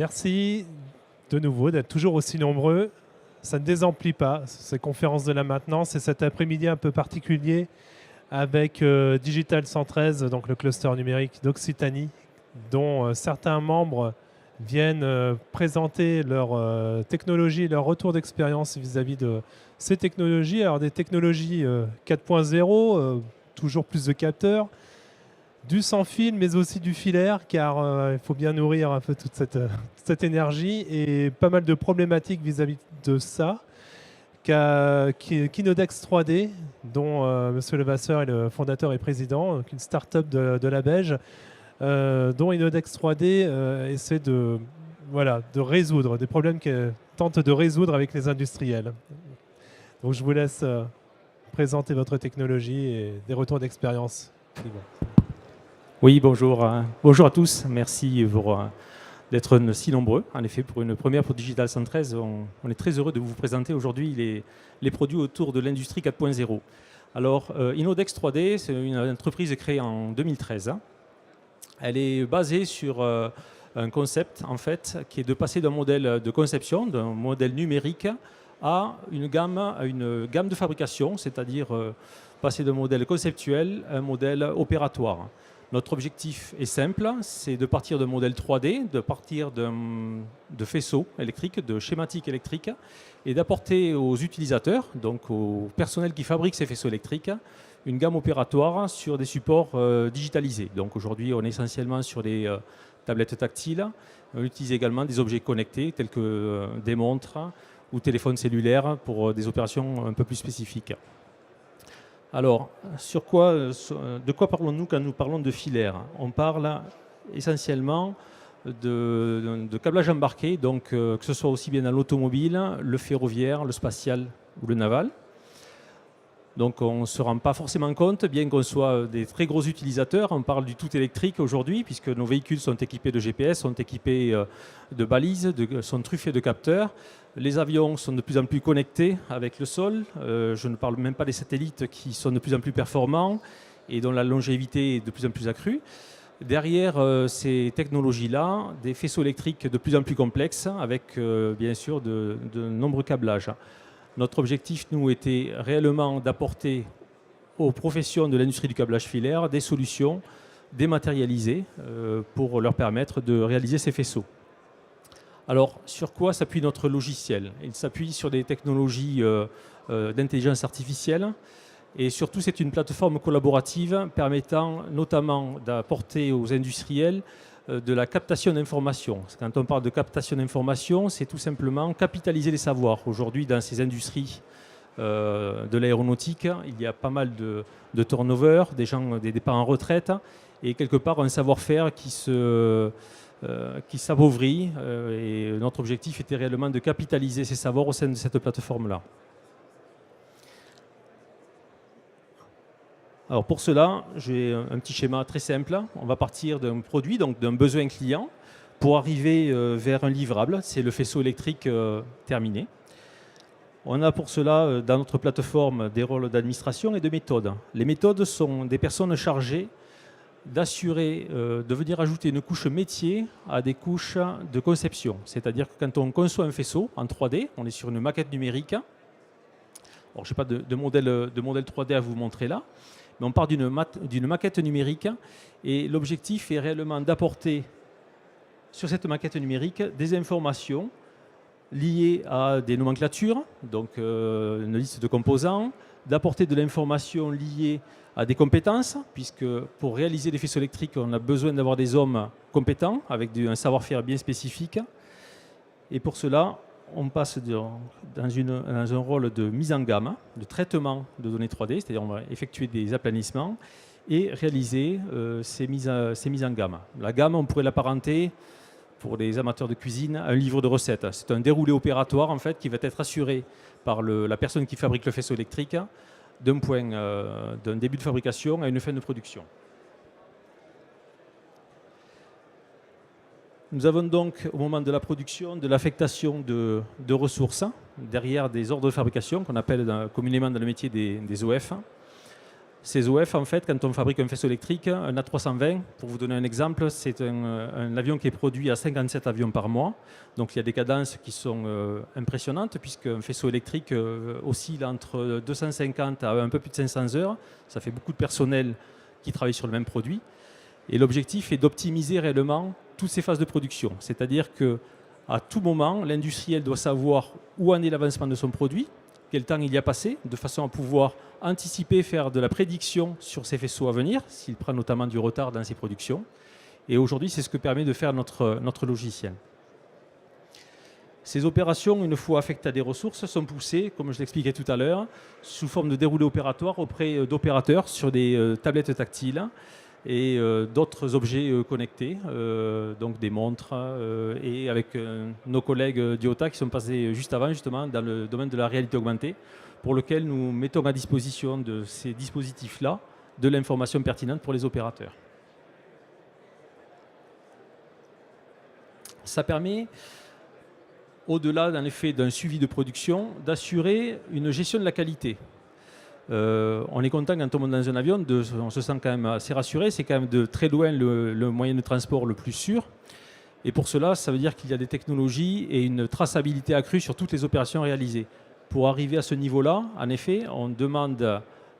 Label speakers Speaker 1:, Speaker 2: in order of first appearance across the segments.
Speaker 1: Merci de nouveau d'être toujours aussi nombreux. Ça ne désemplit pas, ces conférences de la maintenance. Et cet après-midi un peu particulier avec Digital 113, donc le cluster numérique d'Occitanie, dont certains membres viennent présenter leur technologie, leur retour d'expérience vis-à-vis de ces technologies. Alors des technologies 4.0, toujours plus de capteurs, du sans fil, mais aussi du filaire, car il faut bien nourrir un peu toute cette énergie, et pas mal de problématiques vis-à-vis de ça. Kinodex 3D, dont Monsieur Levasseur est le fondateur et président, donc une start-up de la Belge, dont Inodex 3D essaie de résoudre des problèmes qu'elle tente de résoudre avec les industriels. Donc je vous laisse présenter votre technologie et des retours d'expérience.
Speaker 2: Oui, bonjour. Bonjour à tous. Merci d'être si nombreux. En effet, pour une première pour Digital 113, on est très heureux de vous présenter aujourd'hui les produits autour de l'industrie 4.0. Alors, Inodex 3D, c'est une entreprise créée en 2013. Elle est basée sur un concept, en fait, qui est de passer d'un modèle de conception, d'un modèle numérique, à une gamme de fabrication, c'est-à-dire passer d'un modèle conceptuel à un modèle opératoire. Notre objectif est simple, c'est de partir d'un modèle 3D, de partir de faisceaux électriques, de schématiques électriques, et d'apporter aux utilisateurs, donc au personnel qui fabrique ces faisceaux électriques, une gamme opératoire sur des supports digitalisés. Donc aujourd'hui, on est essentiellement sur des tablettes tactiles. On utilise également des objets connectés tels que des montres ou téléphones cellulaires pour des opérations un peu plus spécifiques. Alors, de quoi parlons-nous quand nous parlons de filaire? On parle essentiellement de câblage embarqué, donc que ce soit aussi bien dans l'automobile, le ferroviaire, le spatial ou le naval. Donc on ne se rend pas forcément compte, bien qu'on soit des très gros utilisateurs. On parle du tout électrique aujourd'hui, puisque nos véhicules sont équipés de GPS, sont équipés de balises, sont truffés de capteurs. Les avions sont de plus en plus connectés avec le sol. Je ne parle même pas des satellites qui sont de plus en plus performants et dont la longévité est de plus en plus accrue. Derrière ces technologies-là, des faisceaux électriques de plus en plus complexes avec bien sûr de nombreux câblages. Notre objectif, nous, était réellement d'apporter aux professions de l'industrie du câblage filaire des solutions dématérialisées pour leur permettre de réaliser ces faisceaux. Alors, sur quoi s'appuie notre logiciel? Il s'appuie sur des technologies d'intelligence artificielle et surtout, c'est une plateforme collaborative permettant notamment d'apporter aux industriels de la captation d'informations. Quand on parle de captation d'informations, c'est tout simplement capitaliser les savoirs. Aujourd'hui, dans ces industries de l'aéronautique, il y a pas mal de turnover, des départs en retraite, et quelque part un savoir-faire qui s'appauvrit. Et notre objectif était réellement de capitaliser ces savoirs au sein de cette plateforme-là. Alors pour cela, j'ai un petit schéma très simple. On va partir d'un produit, donc d'un besoin client, pour arriver vers un livrable. C'est le faisceau électrique terminé. On a pour cela, dans notre plateforme, des rôles d'administration et de méthode. Les méthodes sont des personnes chargées d'assurer, de venir ajouter une couche métier à des couches de conception. C'est-à-dire que quand on conçoit un faisceau en 3D, on est sur une maquette numérique. Alors, je n'ai pas de modèle 3D à vous montrer là. Mais on part d'une maquette numérique et l'objectif est réellement d'apporter sur cette maquette numérique des informations liées à des nomenclatures, donc une liste de composants, d'apporter de l'information liée à des compétences, puisque pour réaliser des faisceaux électriques, on a besoin d'avoir des hommes compétents avec un savoir-faire bien spécifique. Et pour cela, on passe dans un rôle de mise en gamme, de traitement de données 3D, c'est-à-dire on va effectuer des aplanissements et réaliser ces mises en gamme. La gamme, on pourrait l'apparenter, pour les amateurs de cuisine, à un livre de recettes. C'est un déroulé opératoire en fait, qui va être assuré par la personne qui fabrique le faisceau électrique d'un début de fabrication à une fin de production. Nous avons donc, au moment de la production, de l'affectation de ressources derrière des ordres de fabrication qu'on appelle communément dans le métier des OF. Ces OF, en fait, quand on fabrique un faisceau électrique, un A320, pour vous donner un exemple, c'est un avion qui est produit à 57 avions par mois. Donc il y a des cadences qui sont impressionnantes, puisqu'un faisceau électrique oscille entre 250 à un peu plus de 500 heures. Ça fait beaucoup de personnel qui travaille sur le même produit. Et l'objectif est d'optimiser réellement toutes ces phases de production. C'est-à-dire qu'à tout moment, l'industriel doit savoir où en est l'avancement de son produit, quel temps il y a passé, de façon à pouvoir anticiper, faire de la prédiction sur ces faisceaux à venir, s'il prend notamment du retard dans ses productions. Et aujourd'hui, c'est ce que permet de faire notre logiciel. Ces opérations, une fois affectées à des ressources, sont poussées, comme je l'expliquais tout à l'heure, sous forme de déroulé opératoire auprès d'opérateurs sur des tablettes tactiles et d'autres objets connectés, donc des montres, et avec nos collègues d'IOTA qui sont passés juste avant, justement, dans le domaine de la réalité augmentée, pour lequel nous mettons à disposition de ces dispositifs-là de l'information pertinente pour les opérateurs. Ça permet, au-delà en effet d'un suivi de production, d'assurer une gestion de la qualité. On est content quand on monte dans un avion, on se sent quand même assez rassuré, c'est quand même de très loin le moyen de transport le plus sûr. Et pour cela, ça veut dire qu'il y a des technologies et une traçabilité accrue sur toutes les opérations réalisées. Pour arriver à ce niveau-là, en effet,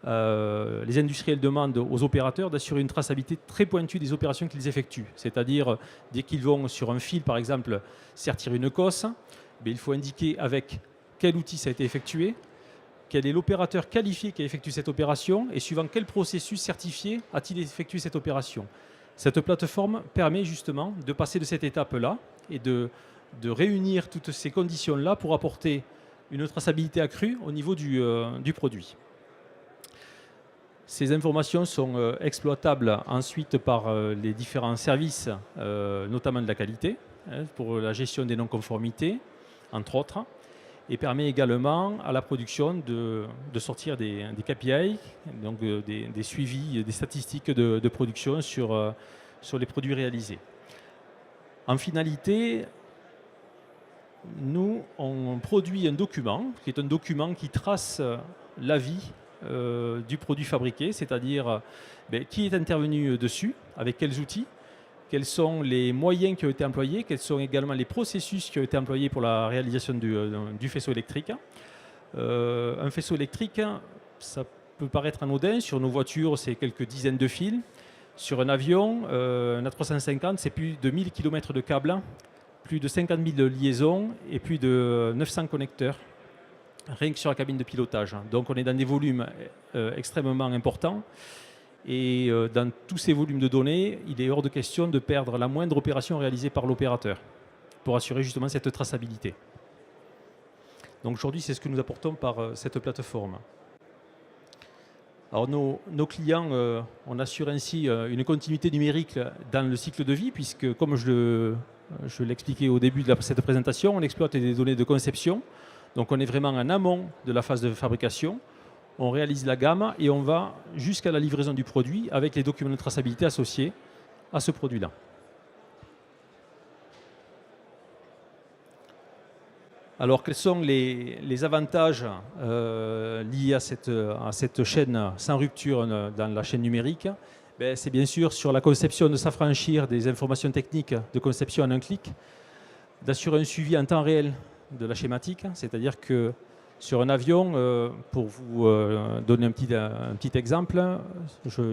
Speaker 2: les industriels demandent aux opérateurs d'assurer une traçabilité très pointue des opérations qu'ils effectuent. C'est-à-dire, dès qu'ils vont sur un fil, par exemple, sertir une cosse, il faut indiquer avec quel outil ça a été effectué, quel est l'opérateur qualifié qui a effectué cette opération et suivant quel processus certifié a-t-il effectué cette opération. Cette plateforme permet justement de passer de cette étape-là et de réunir toutes ces conditions-là pour apporter une traçabilité accrue au niveau du produit. Ces informations sont exploitables ensuite par les différents services, notamment de la qualité, pour la gestion des non-conformités, entre autres, et permet également à la production de sortir des KPI, donc des suivis, des statistiques de production sur les produits réalisés. En finalité, nous, on produit un document, qui est un document qui trace la vie du produit fabriqué, c'est-à-dire qui est intervenu dessus, avec quels outils, quels sont les moyens qui ont été employés, quels sont également les processus qui ont été employés pour la réalisation du faisceau électrique. Un faisceau électrique, ça peut paraître anodin. Sur nos voitures, c'est quelques dizaines de fils. Sur un avion, un A350, c'est plus de 1000 km de câbles, plus de 50 000 liaisons et plus de 900 connecteurs, rien que sur la cabine de pilotage. Donc on est dans des volumes extrêmement importants. Et dans tous ces volumes de données, il est hors de question de perdre la moindre opération réalisée par l'opérateur pour assurer justement cette traçabilité. Donc aujourd'hui, c'est ce que nous apportons par cette plateforme. Alors nos clients, on assure ainsi une continuité numérique dans le cycle de vie, puisque comme je l'expliquais au début de cette présentation, on exploite des données de conception. Donc on est vraiment en amont de la phase de fabrication. On réalise la gamme et on va jusqu'à la livraison du produit avec les documents de traçabilité associés à ce produit-là. Alors, quels sont les avantages liés à cette chaîne sans rupture dans la chaîne numérique? C'est bien sûr sur la conception de s'affranchir des informations techniques de conception en un clic, d'assurer un suivi en temps réel de la schématique, c'est-à-dire que sur un avion, pour vous donner un petit exemple,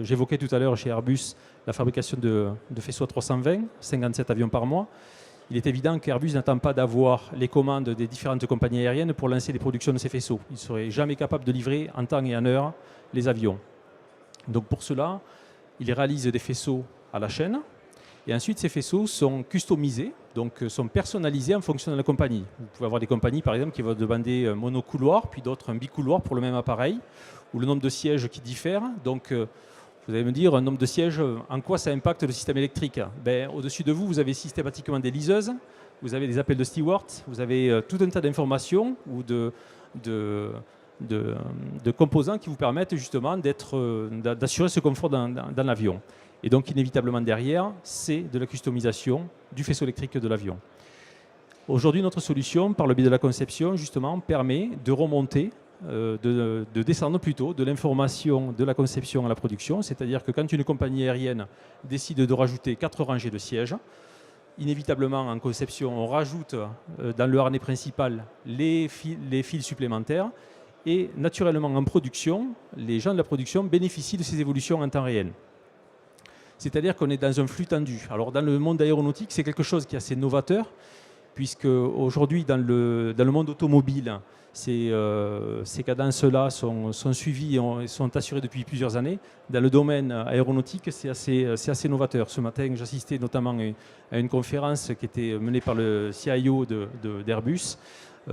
Speaker 2: j'évoquais tout à l'heure chez Airbus la fabrication de faisceaux 320, 57 avions par mois. Il est évident qu'Airbus n'attend pas d'avoir les commandes des différentes compagnies aériennes pour lancer les productions de ces faisceaux. Il ne serait jamais capable de livrer en temps et en heure les avions. Donc pour cela, il réalise des faisceaux à la chaîne. Et ensuite, ces faisceaux sont customisés, donc sont personnalisés en fonction de la compagnie. Vous pouvez avoir des compagnies, par exemple, qui vont demander un monocouloir, puis d'autres un bicouloir pour le même appareil, ou le nombre de sièges qui diffère. Donc, vous allez me dire, un nombre de sièges, en quoi ça impacte le système électrique? Au-dessus de vous, vous avez systématiquement des liseuses, vous avez des appels de stewards, vous avez tout un tas d'informations ou de composants qui vous permettent justement d'assurer ce confort dans l'avion. Et donc, inévitablement derrière, c'est de la customisation du faisceau électrique de l'avion. Aujourd'hui, notre solution, par le biais de la conception, justement, permet de remonter de descendre plutôt de l'information de la conception à la production, c'est-à-dire que quand une compagnie aérienne décide de rajouter 4 rangées de sièges, inévitablement en conception, on rajoute dans le harnais principal les fils supplémentaires et naturellement en production, les gens de la production bénéficient de ces évolutions en temps réel. C'est-à-dire qu'on est dans un flux tendu. Alors dans le monde aéronautique, c'est quelque chose qui est assez novateur, puisque aujourd'hui dans le monde automobile, ces cadences-là sont suivies et sont assurées depuis plusieurs années. Dans le domaine aéronautique, c'est assez novateur. Ce matin, j'assistais notamment à une conférence qui était menée par le CIO d'Airbus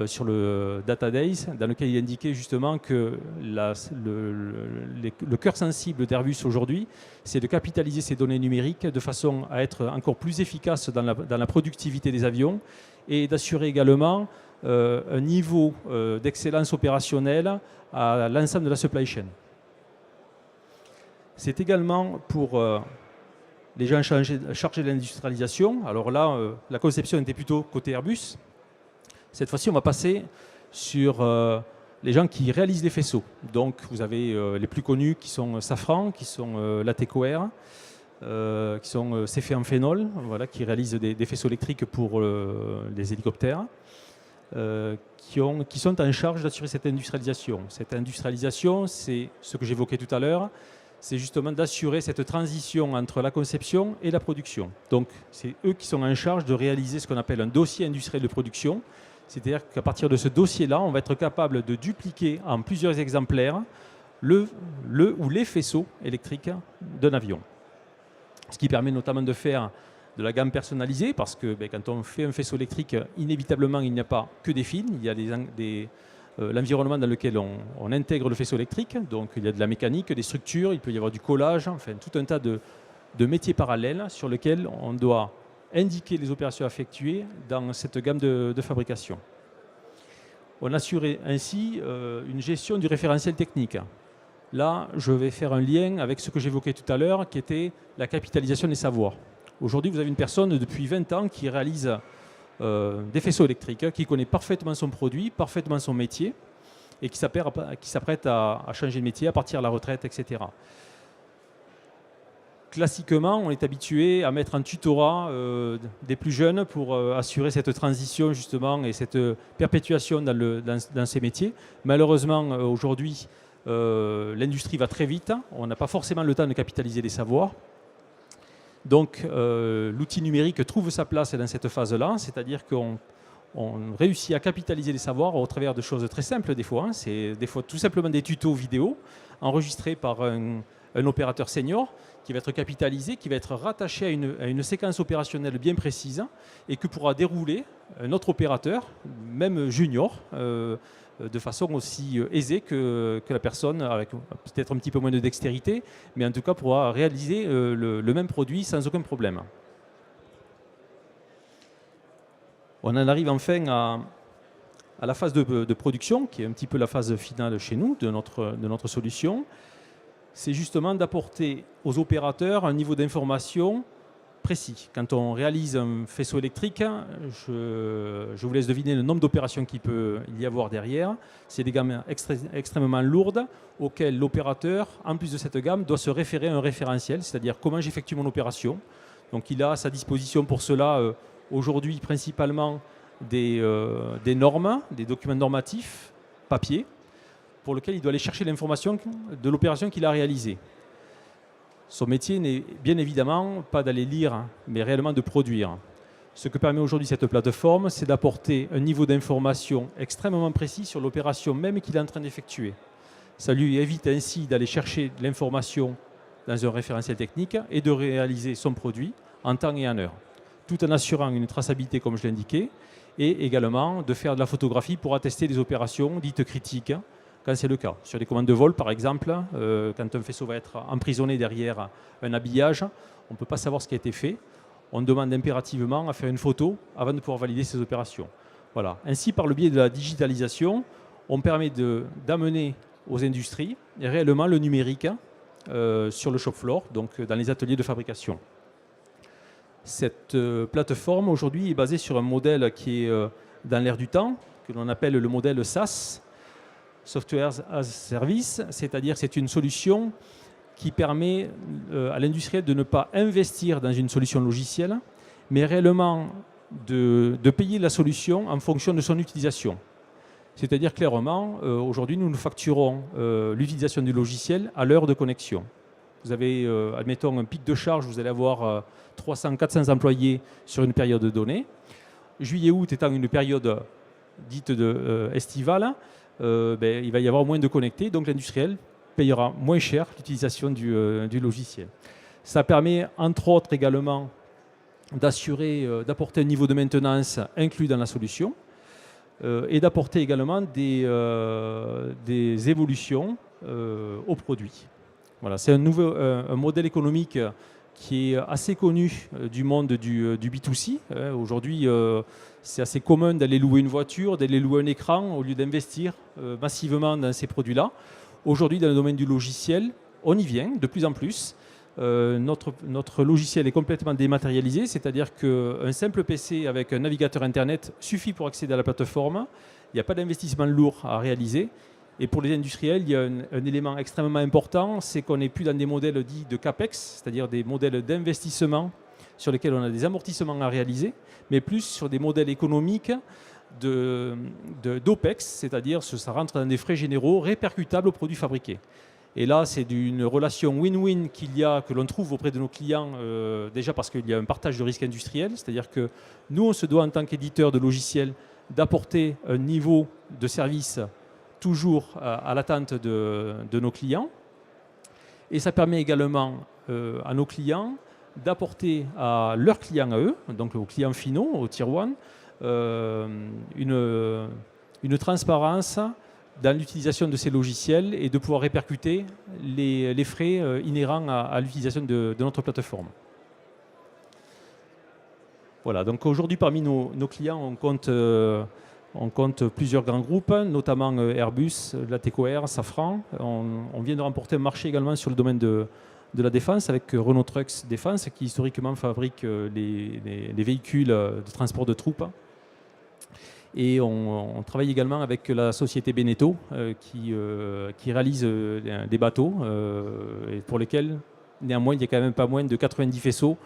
Speaker 2: sur le Data Days, dans lequel il indiquait justement que le cœur sensible d'Airbus aujourd'hui, c'est de capitaliser ces données numériques de façon à être encore plus efficace dans la productivité des avions et d'assurer également un niveau d'excellence opérationnelle à l'ensemble de la supply chain. C'est également pour les gens chargés de l'industrialisation. Alors là, la conception était plutôt côté Airbus. Cette fois-ci, on va passer sur les gens qui réalisent les faisceaux. Donc, vous avez les plus connus qui sont Safran, qui sont Lateco Air, qui sont Cefé en phénol, voilà, qui réalisent des faisceaux électriques pour les hélicoptères, qui sont en charge d'assurer cette industrialisation. Cette industrialisation, c'est ce que j'évoquais tout à l'heure, c'est justement d'assurer cette transition entre la conception et la production. Donc, c'est eux qui sont en charge de réaliser ce qu'on appelle un dossier industriel de production. C'est-à-dire qu'à partir de ce dossier-là, on va être capable de dupliquer en plusieurs exemplaires le ou les faisceaux électriques d'un avion. Ce qui permet notamment de faire de la gamme personnalisée, parce que quand on fait un faisceau électrique, inévitablement, il n'y a pas que des fils, il y a l'environnement dans lequel on intègre le faisceau électrique, donc il y a de la mécanique, des structures, il peut y avoir du collage, enfin tout un tas de métiers parallèles sur lesquels on doit indiquer les opérations effectuées dans cette gamme de fabrication. On assurait ainsi une gestion du référentiel technique. Là, je vais faire un lien avec ce que j'évoquais tout à l'heure, qui était la capitalisation des savoirs. Aujourd'hui, vous avez une personne depuis 20 ans qui réalise des faisceaux électriques, qui connaît parfaitement son produit, parfaitement son métier, et qui s'apprête à changer de métier, à partir à la retraite, etc. Classiquement, on est habitué à mettre en tutorat des plus jeunes pour assurer cette transition justement et cette perpétuation dans ces métiers. Malheureusement, aujourd'hui, l'industrie va très vite. On n'a pas forcément le temps de capitaliser les savoirs. Donc, l'outil numérique trouve sa place dans cette phase-là, c'est-à-dire qu'on réussit à capitaliser les savoirs au travers de choses très simples des fois. C'est des fois tout simplement des tutos vidéo enregistrés par un opérateur senior qui va être capitalisé, qui va être rattaché à une séquence opérationnelle bien précise et que pourra dérouler un autre opérateur, même junior, de façon aussi aisée que la personne, avec peut-être un petit peu moins de dextérité, mais en tout cas pourra réaliser le même produit sans aucun problème. On en arrive enfin à la phase de production, qui est un petit peu la phase finale chez nous de notre solution. C'est justement d'apporter aux opérateurs un niveau d'information précis. Quand on réalise un faisceau électrique, je vous laisse deviner le nombre d'opérations qu'il peut y avoir derrière. C'est des gammes extrêmement lourdes auxquelles l'opérateur, en plus de cette gamme, doit se référer à un référentiel, c'est-à-dire comment j'effectue mon opération. Donc il a à sa disposition pour cela aujourd'hui principalement des normes, des documents normatifs, papier, pour lequel il doit aller chercher l'information de l'opération qu'il a réalisée. Son métier n'est bien évidemment pas d'aller lire, mais réellement de produire. Ce que permet aujourd'hui cette plateforme, c'est d'apporter un niveau d'information extrêmement précis sur l'opération même qu'il est en train d'effectuer. Ça lui évite ainsi d'aller chercher de l'information dans un référentiel technique et de réaliser son produit en temps et en heure, tout en assurant une traçabilité comme je l'indiquais, et également de faire de la photographie pour attester des opérations dites critiques, quand c'est le cas. Sur les commandes de vol, par exemple, quand un faisceau va être emprisonné derrière un habillage, on ne peut pas savoir ce qui a été fait. On demande impérativement à faire une photo avant de pouvoir valider ces opérations. Voilà. Ainsi, par le biais de la digitalisation, on permet d'amener aux industries réellement le numérique sur le shop floor, donc dans les ateliers de fabrication. Cette plateforme, aujourd'hui, est basée sur un modèle qui est dans l'air du temps, que l'on appelle le modèle SaaS. Software as a Service, c'est-à-dire c'est une solution qui permet à l'industriel de ne pas investir dans une solution logicielle, mais réellement de payer la solution en fonction de son utilisation. C'est-à-dire clairement, aujourd'hui, nous facturons l'utilisation du logiciel à l'heure de connexion. Vous avez, admettons, un pic de charge, vous allez avoir 300-400 employés sur une période donnée. Juillet-août étant une période dite estivale, il va y avoir moins de connectés, donc l'industriel payera moins cher l'utilisation du logiciel. Ça permet, entre autres, également d'apporter un niveau de maintenance inclus dans la solution et d'apporter également des évolutions au produit. Voilà, c'est un modèle économique qui est assez connu du monde du B2C. Aujourd'hui, c'est assez commun d'aller louer une voiture, d'aller louer un écran au lieu d'investir massivement dans ces produits-là. Aujourd'hui, dans le domaine du logiciel, on y vient de plus en plus. Notre logiciel est complètement dématérialisé, c'est-à-dire qu'un simple PC avec un navigateur Internet suffit pour accéder à la plateforme. Il n'y a pas d'investissement lourd à réaliser. Et pour les industriels, il y a un élément extrêmement important, c'est qu'on n'est plus dans des modèles dits de CAPEX, c'est-à-dire des modèles d'investissement sur lesquels on a des amortissements à réaliser, mais plus sur des modèles économiques d'OPEX, c'est-à-dire ça rentre dans des frais généraux répercutables aux produits fabriqués. Et là, c'est d'une relation win-win que l'on trouve auprès de nos clients, déjà parce qu'il y a un partage de risque industriel, c'est-à-dire que nous, on se doit en tant qu'éditeur de logiciels d'apporter un niveau de service toujours à l'attente de nos clients. Et ça permet également à nos clients d'apporter à leurs clients à eux, donc aux clients finaux, au Tier 1, une transparence dans l'utilisation de ces logiciels et de pouvoir répercuter les frais inhérents à l'utilisation de notre plateforme. Voilà, donc aujourd'hui parmi nos clients, on compte plusieurs grands groupes, notamment Airbus, Latéco Air, Safran. On vient de remporter un marché également sur le domaine de la défense avec Renault Trucks Défense qui historiquement fabrique les véhicules de transport de troupes. Et on travaille également avec la société Beneteau qui réalise des bateaux et pour lesquels, néanmoins, il y a quand même pas moins de 90 faisceaux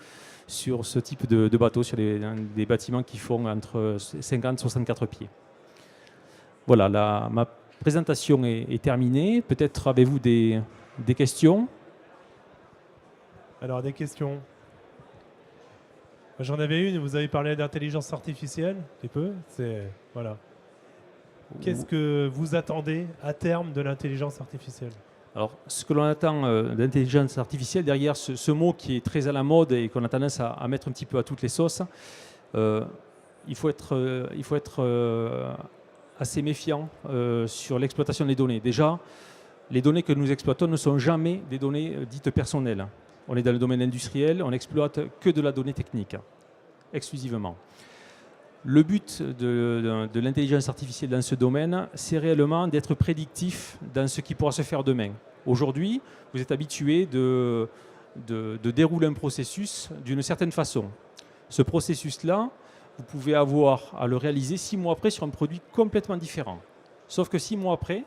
Speaker 2: sur ce type de bateaux, sur des bâtiments qui font entre 50 et 64 pieds. Voilà, ma présentation est terminée. Peut-être avez-vous des questions?
Speaker 1: Alors, des questions. J'en avais une, vous avez parlé d'intelligence artificielle, un petit peu. Voilà. Qu'est-ce que vous attendez à terme de l'intelligence artificielle?
Speaker 2: Alors, ce que l'on attend d'intelligence artificielle, derrière ce mot qui est très à la mode et qu'on a tendance à mettre un petit peu à toutes les sauces, il faut être assez méfiant sur l'exploitation des données. Déjà, les données que nous exploitons ne sont jamais des données dites personnelles. On est dans le domaine industriel, on n'exploite que de la donnée technique, exclusivement. Le but de l'intelligence artificielle dans ce domaine, c'est réellement d'être prédictif dans ce qui pourra se faire demain. Aujourd'hui, vous êtes habitué de dérouler un processus d'une certaine façon. Ce processus-là, vous pouvez avoir à le réaliser 6 mois après sur un produit complètement différent. Sauf que 6 mois après,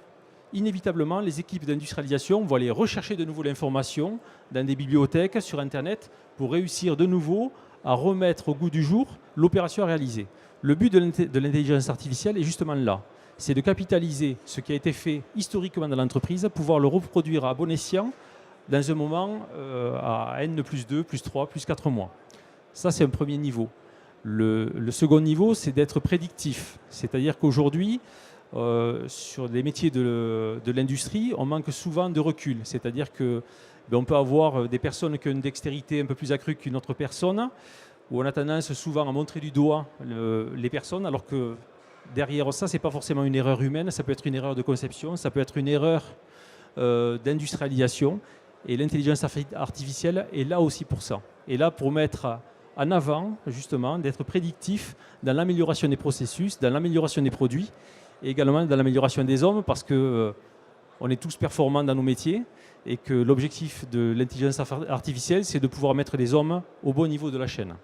Speaker 2: inévitablement, les équipes d'industrialisation vont aller rechercher de nouveau l'information dans des bibliothèques, sur Internet, pour réussir de nouveau à remettre au goût du jour l'opération à réaliser. Le but de l'intelligence artificielle est justement là. C'est de capitaliser ce qui a été fait historiquement dans l'entreprise, pouvoir le reproduire à bon escient dans un moment à N plus 2, plus 3, plus 4 mois. Ça, c'est un premier niveau. Le second niveau, c'est d'être prédictif. C'est-à-dire qu'aujourd'hui, sur les métiers de l'industrie, on manque souvent de recul. C'est-à-dire qu'on peut avoir des personnes qui ont une dextérité un peu plus accrue qu'une autre personne, où on a tendance souvent à montrer du doigt les personnes, alors que derrière ça, ce n'est pas forcément une erreur humaine, ça peut être une erreur de conception, ça peut être une erreur d'industrialisation. Et l'intelligence artificielle est là aussi pour ça. Et là pour mettre en avant, justement, d'être prédictif dans l'amélioration des processus, dans l'amélioration des produits, et également dans l'amélioration des hommes, parce qu'on est tous performants dans nos métiers, et que l'objectif de l'intelligence artificielle, c'est de pouvoir mettre les hommes au bon niveau de la chaîne.